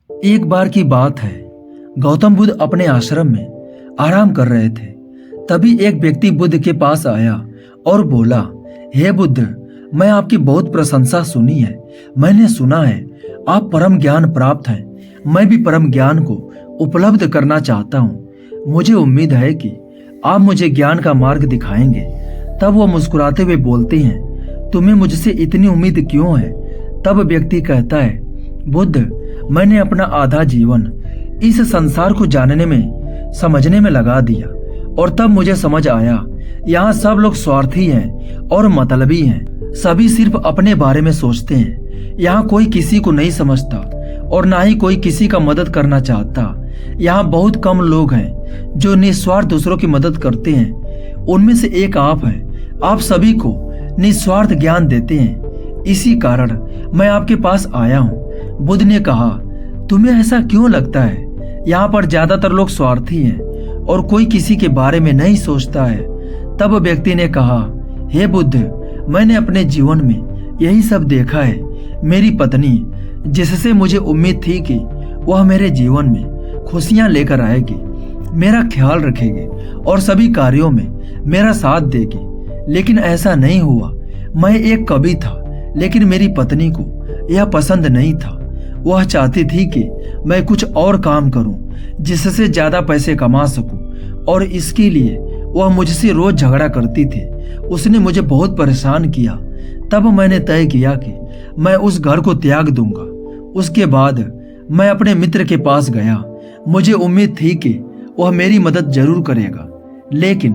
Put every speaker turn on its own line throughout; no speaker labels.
एक बार की बात है। गौतम बुद्ध अपने आश्रम में आराम कर रहे थे। तभी एक व्यक्ति बुद्ध के पास आया और बोला, हे बुद्ध, मैं आपकी बहुत प्रशंसा सुनी है। मैंने सुना है आप परम ज्ञान प्राप्त हैं। मैं भी परम ज्ञान को उपलब्ध करना चाहता हूँ। मुझे उम्मीद है कि आप मुझे ज्ञान का मार्ग दिखाएंगे। तब वो मुस्कुराते हुए बोलते हैं, तुम्हें मुझसे इतनी उम्मीद क्यों है? तब व्यक्ति कहता है, बुद्ध, मैंने अपना आधा जीवन इस संसार को जानने में, समझने में लगा दिया और तब मुझे समझ आया यहाँ सब लोग स्वार्थी हैं और मतलबी हैं। सभी सिर्फ अपने बारे में सोचते हैं। यहाँ कोई किसी को नहीं समझता और ना ही कोई किसी का मदद करना चाहता। यहाँ बहुत कम लोग हैं जो निस्वार्थ दूसरों की मदद करते हैं। उनमें से एक आप हैं। आप सभी को निस्वार्थ ज्ञान देते हैं। इसी कारण मैं आपके पास आया हूँ। बुद्ध ने कहा, तुम्हें ऐसा क्यों लगता है? यहाँ पर ज्यादातर लोग स्वार्थी हैं और कोई किसी के बारे में नहीं सोचता है। तब व्यक्ति ने कहा, हे बुद्ध, मैंने अपने जीवन में यही सब देखा है। मेरी पत्नी, जिससे मुझे उम्मीद थी कि वह मेरे जीवन में खुशियां लेकर आएगी, मेरा ख्याल रखेगी और सभी कार्यों में मेरा साथ देगी, लेकिन ऐसा नहीं हुआ। मैं एक कवि था, लेकिन मेरी पत्नी को यह पसंद नहीं था। वह चाहती थी कि मैं कुछ और काम करूं जिससे ज्यादा पैसे कमा सकूं और इसके लिए वह मुझसे रोज झगड़ा करती थी। उसने मुझे बहुत परेशान किया। तब मैंने तय किया कि मैं उस घर को त्याग दूंगा। उसके बाद मैं अपने मित्र के पास गया। मुझे उम्मीद थी कि वह मेरी मदद जरूर करेगा, लेकिन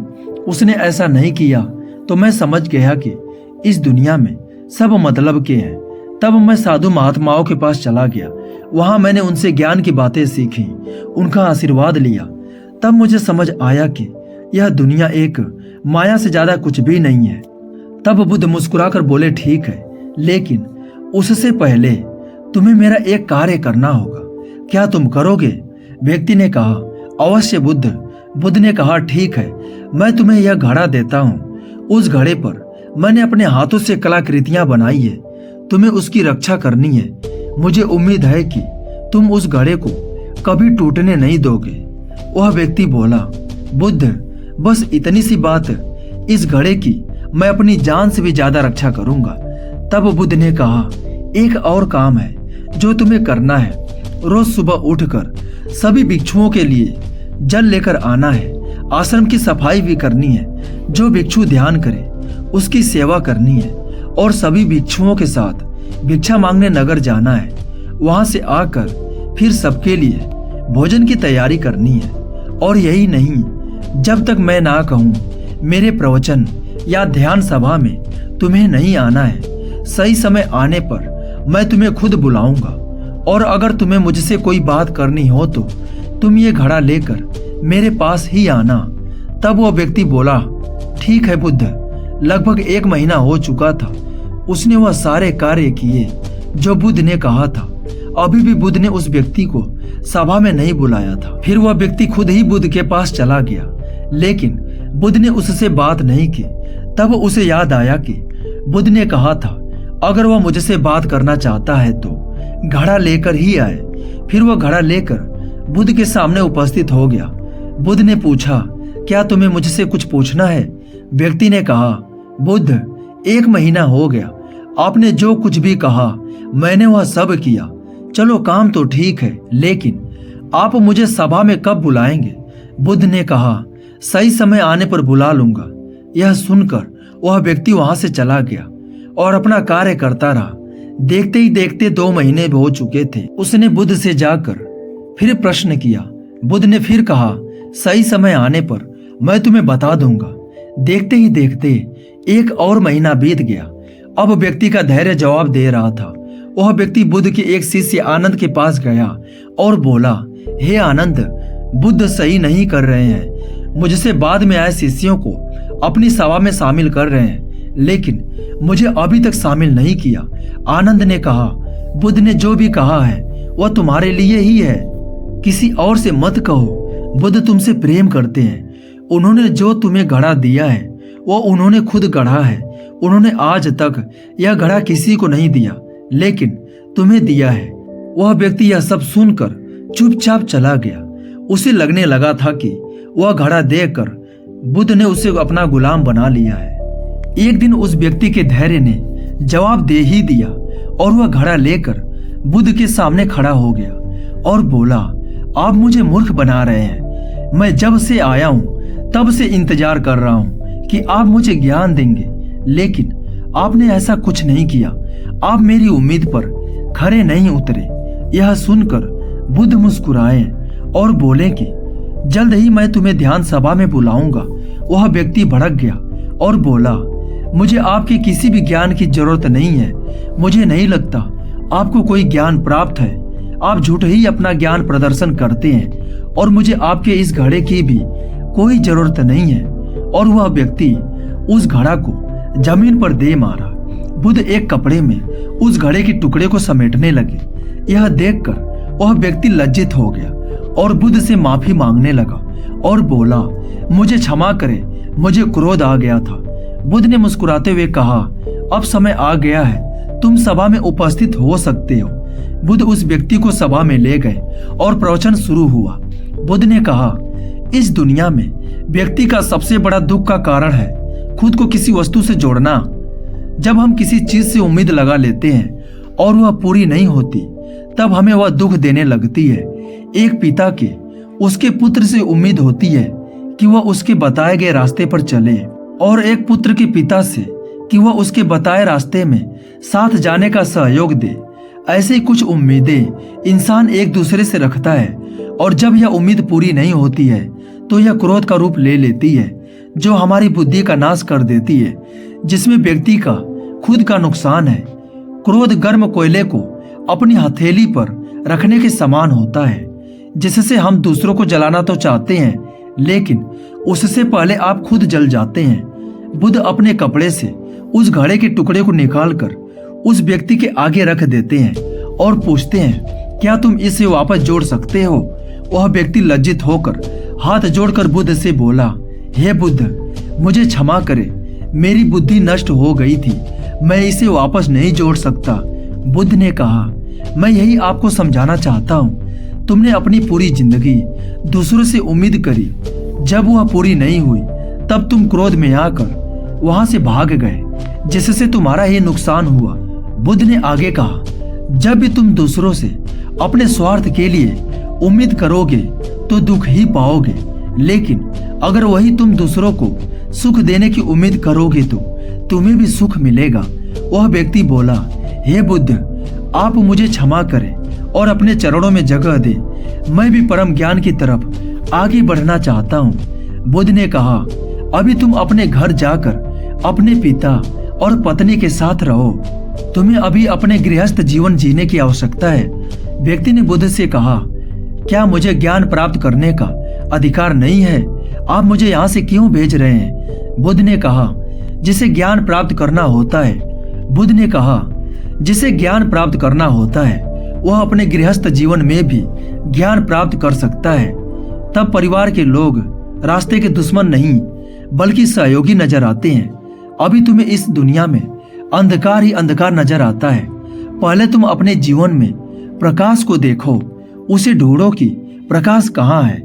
उसने ऐसा नहीं किया। तो मैं समझ गया कि इस दुनिया में सब मतलब के हैं। तब मैं साधु महात्माओं के पास चला गया। वहां मैंने उनसे ज्ञान की बातें सीखी, उनका आशीर्वाद लिया। तब मुझे समझ आया कि यह दुनिया एक माया से ज्यादा कुछ भी नहीं है। तब बुद्ध मुस्कुराकर बोले, ठीक है, लेकिन उससे पहले तुम्हें मेरा एक कार्य करना होगा। क्या तुम करोगे? व्यक्ति ने कहा, अवश्य बुद्ध। बुद्ध ने कहा, ठीक है, मैं तुम्हें यह घड़ा देता हूँ। उस घड़े पर मैंने अपने हाथों से कलाकृतियां बनाई है। तुम्हें उसकी रक्षा करनी है। मुझे उम्मीद है कि तुम उस घड़े को कभी टूटने नहीं दोगे। वह व्यक्ति बोला, बुद्ध, बस इतनी सी बात, इस घड़े की मैं अपनी जान से भी ज्यादा रक्षा करूंगा। तब बुद्ध ने कहा, एक और काम है जो तुम्हें करना है। रोज सुबह उठकर सभी भिक्षुओं के लिए जल लेकर आना है। आश्रम की सफाई भी करनी है। जो भिक्षु ध्यान करे उसकी सेवा करनी है और सभी भिक्षुओं के साथ भिक्षा मांगने नगर जाना है। वहां से आकर फिर सबके लिए भोजन की तैयारी करनी है। और यही नहीं, जब तक मैं ना कहूँ मेरे प्रवचन या ध्यान सभा में तुम्हें नहीं आना है। सही समय आने पर मैं तुम्हें खुद बुलाऊंगा और अगर तुम्हें मुझसे कोई बात करनी हो तो तुम ये घड़ा लेकर मेरे पास ही आना। तब वो व्यक्ति बोला, ठीक है बुद्ध। लगभग 1 महीना हो चुका था। उसने वह सारे कार्य किए जो बुद्ध ने कहा था। अभी भी बुद्ध ने उस व्यक्ति को सभा में नहीं बुलाया था। फिर वह व्यक्ति खुद ही बुद्ध के पास चला गया, लेकिन बुद्ध ने उससे बात नहीं की। तब उसे याद आया कि बुद्ध ने कहा था अगर वह मुझसे बात करना चाहता है तो घड़ा लेकर ही आए। फिर वह घड़ा लेकर बुद्ध के सामने उपस्थित हो गया। बुद्ध ने पूछा, क्या तुम्हें मुझसे कुछ पूछना है? व्यक्ति ने कहा, बुद्ध, 1 महीना हो गया। आपने जो कुछ भी कहा मैंने वह सब किया। चलो काम तो ठीक है, लेकिन आप मुझे सभा में कब बुलाएंगे? बुद्ध ने कहा, सही समय आने पर बुला लूंगा। यह सुनकर वह व्यक्ति वहां से चला गया और अपना कार्य करता रहा। देखते ही देखते 2 महीने हो चुके थे। उसने बुद्ध से जाकर फिर प्रश्न किया। बुद्ध ने फिर कहा, सही समय आने पर मैं तुम्हें बता दूंगा। देखते ही देखते 1 और महीना बीत गया। अब व्यक्ति का धैर्य जवाब दे रहा था। वह व्यक्ति बुद्ध के एक शिष्य आनंद के पास गया और बोला, हे आनंद, बुद्ध सही नहीं कर रहे हैं। मुझसे बाद में आए शिष्यों को अपनी सभा में शामिल कर रहे हैं, लेकिन मुझे अभी तक शामिल नहीं किया। आनंद ने कहा, बुद्ध ने जो भी कहा है वह तुम्हारे लिए ही है, किसी और से मत कहो। बुद्ध तुमसे प्रेम करते हैं। उन्होंने जो तुम्हें घड़ा दिया है वो उन्होंने खुद गढ़ा है। उन्होंने आज तक यह घड़ा किसी को नहीं दिया, लेकिन तुम्हें दिया है। वह व्यक्ति यह सब सुनकर चुपचाप चला गया। उसे लगने लगा था कि वह घड़ा देखकर बुद्ध ने उसे अपना गुलाम बना लिया है। एक दिन उस व्यक्ति के धैर्य ने जवाब दे ही दिया और वह घड़ा लेकर बुद्ध के सामने खड़ा हो गया और बोला, आप मुझे मूर्ख बना रहे हैं। मैं जब से आया हूं तब से इंतजार कर रहा हूं कि आप मुझे ज्ञान देंगे, लेकिन आपने ऐसा कुछ नहीं किया। आप मेरी उम्मीद पर खरे नहीं उतरे। यह सुनकर बुद्ध मुस्कुराए और बोले कि जल्द ही मैं तुम्हें ध्यान सभा में बुलाऊंगा। वह व्यक्ति भड़क गया और बोला, मुझे आपके किसी भी ज्ञान की जरूरत नहीं है। मुझे नहीं लगता आपको कोई ज्ञान प्राप्त है। आप झूठ ही अपना ज्ञान प्रदर्शन करते हैं और मुझे आपके इस घड़े की भी कोई जरूरत नहीं है। और वह व्यक्ति उस घड़ा को जमीन पर दे मारा। बुद्ध एक कपड़े में उस घड़े के टुकड़े को समेटने लगे। यह देखकर वह व्यक्ति लज्जित हो गया और बुद्ध से माफी मांगने लगा और बोला, मुझे क्षमा करें, मुझे क्रोध आ गया था। बुद्ध ने मुस्कुराते हुए कहा, अब समय आ गया है, तुम सभा में उपस्थित हो सकते हो। बुद्ध उस व्यक्ति को सभा में ले गए और प्रवचन शुरू हुआ। बुद्ध ने कहा, इस दुनिया में व्यक्ति का सबसे बड़ा दुख का कारण है खुद को किसी वस्तु से जोड़ना। जब हम किसी चीज से उम्मीद लगा लेते हैं और वह पूरी नहीं होती, तब हमें वह दुख देने लगती है। एक पिता के उसके पुत्र से उम्मीद होती है कि वह उसके बताए गए रास्ते पर चले और एक पुत्र के पिता से कि वह उसके बताए रास्ते में साथ जाने का सहयोग दे। ऐसे कुछ उम्मीदें इंसान एक दूसरे से रखता है और जब यह उम्मीद पूरी नहीं होती है तो यह क्रोध का रूप ले लेती है, जो हमारी बुद्धि का नाश कर देती है, जिसमें व्यक्ति का खुद का नुकसान है। क्रोध गर्म कोयले को अपनी हथेली पर रखने के समान होता है, जिससे हम दूसरों को जलाना तो चाहते हैं, लेकिन उससे पहले आप खुद जल जाते हैं। बुद्ध अपने कपड़े से उस घड़े के टुकड़े को निकालकर उस व्यक्ति के आगे रख देते हैं और पूछते हैं, क्या तुम इसे वापस जोड़ सकते हो? वह व्यक्ति लज्जित होकर हाथ जोड़कर बुद्ध से बोला, हे बुद्ध, मुझे क्षमा करें, मेरी बुद्धि नष्ट हो गई थी, मैं इसे वापस नहीं जोड़ सकता। बुद्ध ने कहा, मैं यही आपको समझाना चाहता हूँ। तुमने अपनी पूरी जिंदगी दूसरों से उम्मीद करी, जब वह पूरी नहीं हुई तब तुम क्रोध में आकर वहां से भाग गए, जिससे तुम्हारा ही नुकसान हुआ। बुद्ध ने आगे कहा, जब भी तुम दूसरों से अपने स्वार्थ के लिए उम्मीद करोगे तो दुख ही पाओगे, लेकिन अगर वही तुम दूसरों को सुख देने की उम्मीद करोगे तो तुम्हें भी सुख मिलेगा। वह व्यक्ति बोला, हे बुद्ध, आप मुझे क्षमा करें और अपने चरणों में जगह दे। मैं भी परम ज्ञान की तरफ आगे बढ़ना चाहता हूँ। बुद्ध ने कहा, अभी तुम अपने घर जाकर अपने पिता और पत्नी के साथ रहो। तुम्हें अभी अपने गृहस्थ जीवन जीने की आवश्यकता है। व्यक्ति ने बुद्ध से कहा, क्या मुझे ज्ञान प्राप्त करने का अधिकार नहीं है? आप मुझे यहाँ से क्यों भेज रहे हैं? बुद्ध ने कहा, जिसे ज्ञान प्राप्त करना होता है। बुद्ध ने कहा, जिसे ज्ञान प्राप्त करना होता है वह अपने गृहस्थ जीवन में भी ज्ञान प्राप्त कर सकता है। तब परिवार के लोग रास्ते के दुश्मन नहीं बल्कि सहयोगी नजर आते हैं। अभी तुम्हें इस दुनिया में अंधकार ही अंधकार नजर आता है। पहले तुम अपने जीवन में प्रकाश को देखो, उसे ढूंढो कि प्रकाश कहाँ है।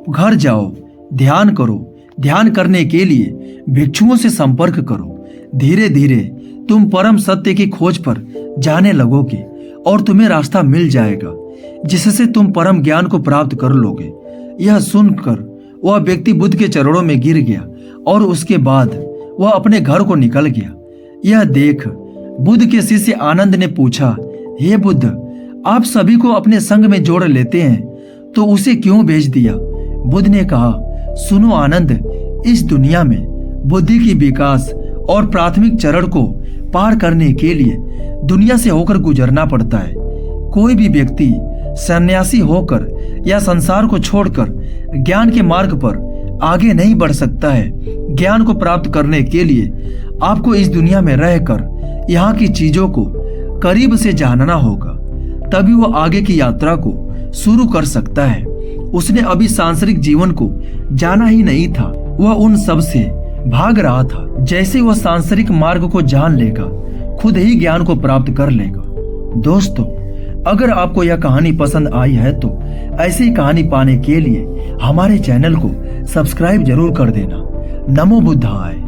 घर जाओ, ध्यान करो। ध्यान करने के लिए भिक्षुओं से संपर्क करो। धीरे धीरे तुम परम सत्य की खोज पर जाने लगोगे और तुम्हें रास्ता मिल जाएगा, जिससे तुम परम ज्ञान को प्राप्त कर लोगे। यह सुनकर वह व्यक्ति बुद्ध के चरणों में गिर गया और उसके बाद वह अपने घर को निकल गया। यह देख बुद्ध के शिष्य आनंद ने पूछा, हे बुद्ध, आप सभी को अपने संग में जोड़ लेते हैं तो उसे क्यों भेज दिया? बुद्ध ने कहा, सुनो आनंद, इस दुनिया में बुद्धि की विकास और प्राथमिक चरण को पार करने के लिए दुनिया से होकर गुजरना पड़ता है। कोई भी व्यक्ति सन्यासी होकर या संसार को छोड़कर ज्ञान के मार्ग पर आगे नहीं बढ़ सकता है। ज्ञान को प्राप्त करने के लिए आपको इस दुनिया में रहकर यहाँ की चीजों को करीब से जानना होगा, तभी वो आगे की यात्रा को शुरू कर सकता है। उसने अभी सांसारिक जीवन को जाना ही नहीं था, वह उन सब से भाग रहा था। जैसे वह सांसारिक मार्ग को जान लेगा, खुद ही ज्ञान को प्राप्त कर लेगा। दोस्तों, अगर आपको यह कहानी पसंद आई है तो ऐसी कहानी पाने के लिए हमारे चैनल को सब्सक्राइब जरूर कर देना। नमो बुद्धाय।